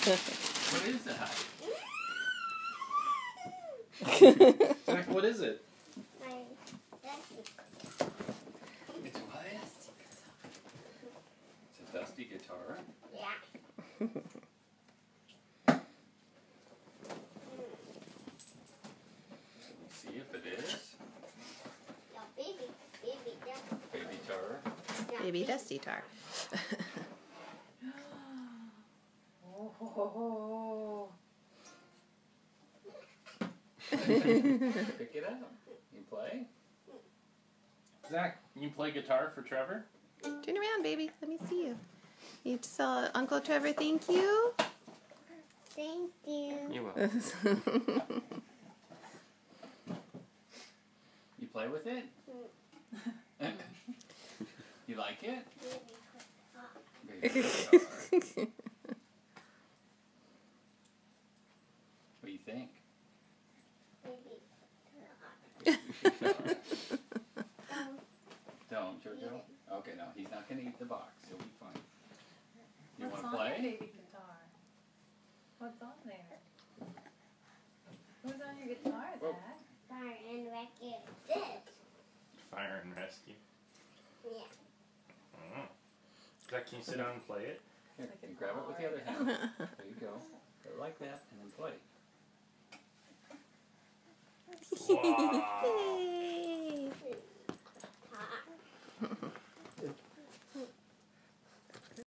What is that? Zach, what is it? It's what? It's a dusty guitar? Yeah. Let me see if it is. Baby Baby tar. Baby dusty tar. Oh. Pick it up. You play? Zach, can you play guitar for Trevor? Turn around, baby. Let me see you. You tell Uncle Trevor thank you. Thank you. You will. You play with it? You like it? Baby guitar. What do you think? Don't, Jojo? Okay, no, he's not going to eat the box. He'll be fine. You want to What's on your play? baby guitar? What's on there? Who's on your guitar, Whoa. Zach? Fire and rescue. This. Fire and rescue. Yeah. Oh. Zach, can you sit down and play it? Here, you grab it with the other hand. There you go. Go like that, and then play. Wow.